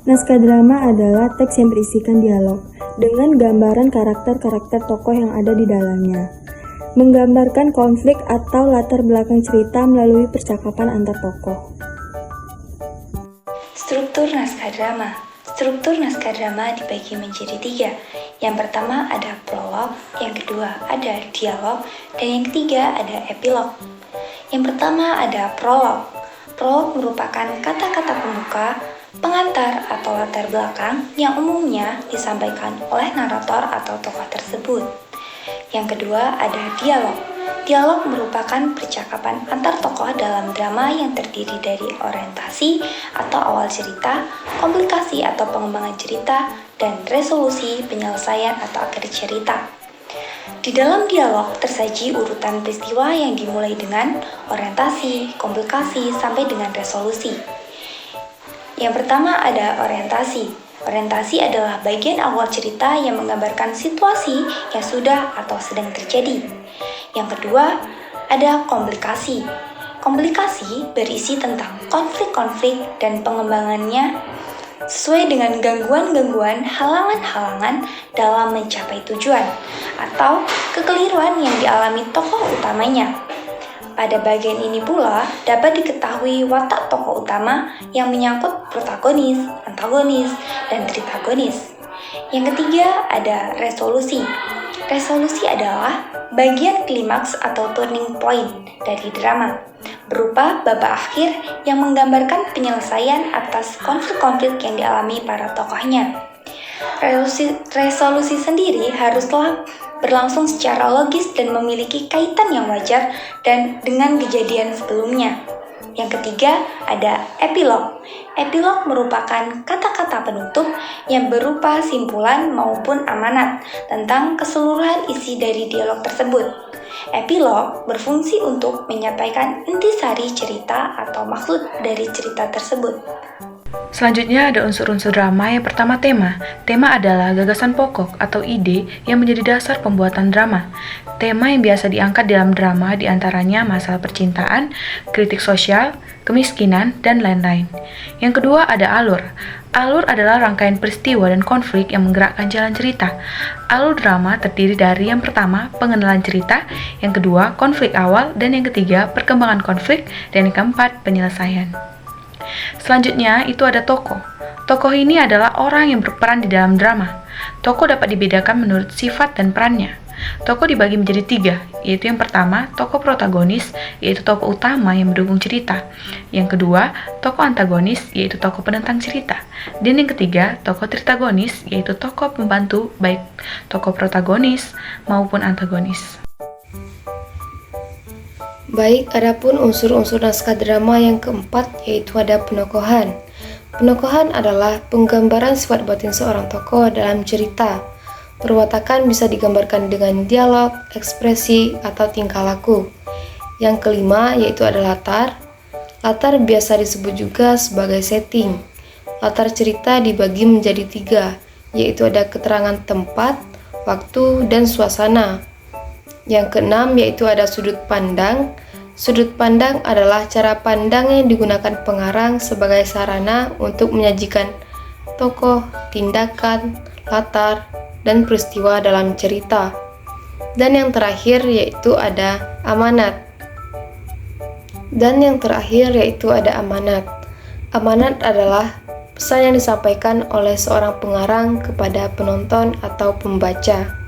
Naskah drama adalah teks yang berisikan dialog, dengan gambaran karakter-karakter tokoh yang ada di dalamnya. Menggambarkan konflik atau latar belakang cerita melalui percakapan antar tokoh. Struktur naskah drama. Struktur naskah drama dibagi menjadi 3. Yang pertama ada prolog, yang kedua ada dialog, dan yang ketiga ada epilog. Yang pertama ada prolog. Prolog merupakan kata-kata pembuka, pengantar atau latar belakang yang umumnya disampaikan oleh narator atau tokoh tersebut. Yang kedua ada dialog. Dialog merupakan percakapan antar tokoh dalam drama yang terdiri dari orientasi atau awal cerita, komplikasi atau pengembangan cerita, dan resolusi penyelesaian atau akhir cerita. Di dalam dialog tersaji urutan peristiwa yang dimulai dengan orientasi, komplikasi, sampai dengan resolusi. Yang pertama ada orientasi. Orientasi adalah bagian awal cerita yang menggambarkan situasi yang sudah atau sedang terjadi. Yang kedua ada komplikasi. Komplikasi berisi tentang konflik-konflik dan pengembangannya sesuai dengan gangguan-gangguan, halangan-halangan dalam mencapai tujuan atau kekeliruan yang dialami tokoh utamanya. Pada bagian ini pula dapat diketahui watak tokoh utama yang menyangkut protagonis, antagonis, dan tritagonis. Yang ketiga ada resolusi. Resolusi adalah bagian klimaks atau turning point dari drama, berupa babak akhir yang menggambarkan penyelesaian atas konflik-konflik yang dialami para tokohnya. Resolusi sendiri haruslah berlangsung secara logis dan memiliki kaitan yang wajar dan dengan kejadian sebelumnya. Yang ketiga ada epilog. Epilog merupakan kata-kata penutup yang berupa simpulan maupun amanat tentang keseluruhan isi dari dialog tersebut. Epilog berfungsi untuk menyampaikan intisari cerita atau maksud dari cerita tersebut. Selanjutnya ada unsur-unsur drama. Yang pertama tema. Tema adalah gagasan pokok atau ide yang menjadi dasar pembuatan drama. Tema yang biasa diangkat dalam drama diantaranya masalah percintaan, kritik sosial, kemiskinan, dan lain-lain. Yang kedua ada alur. Alur adalah rangkaian peristiwa dan konflik yang menggerakkan jalan cerita. Alur drama terdiri dari yang pertama, pengenalan cerita, yang kedua, konflik awal, dan yang ketiga, perkembangan konflik, dan yang keempat, penyelesaian. Selanjutnya itu ada tokoh. Tokoh ini adalah orang yang berperan di dalam drama. Tokoh dapat dibedakan menurut sifat dan perannya. Tokoh dibagi menjadi 3, yaitu yang pertama, tokoh protagonis, yaitu tokoh utama yang mendukung cerita. Yang kedua, tokoh antagonis, yaitu tokoh penentang cerita. Dan yang ketiga, tokoh tritagonis, yaitu tokoh pembantu baik tokoh protagonis maupun antagonis. Baik, adapun unsur-unsur naskah drama yang keempat yaitu ada penokohan. Penokohan adalah penggambaran sifat batin seorang tokoh dalam cerita. Perwatakan bisa digambarkan dengan dialog, ekspresi, atau tingkah laku. Yang kelima yaitu ada latar. Latar biasa disebut juga sebagai setting. Latar cerita dibagi menjadi 3, yaitu ada keterangan tempat, waktu, dan suasana. Yang keenam yaitu ada sudut pandang. Sudut pandang adalah cara pandang yang digunakan pengarang sebagai sarana untuk menyajikan tokoh, tindakan, latar, dan peristiwa dalam cerita. Dan yang terakhir yaitu ada amanat. Amanat adalah pesan yang disampaikan oleh seorang pengarang kepada penonton atau pembaca.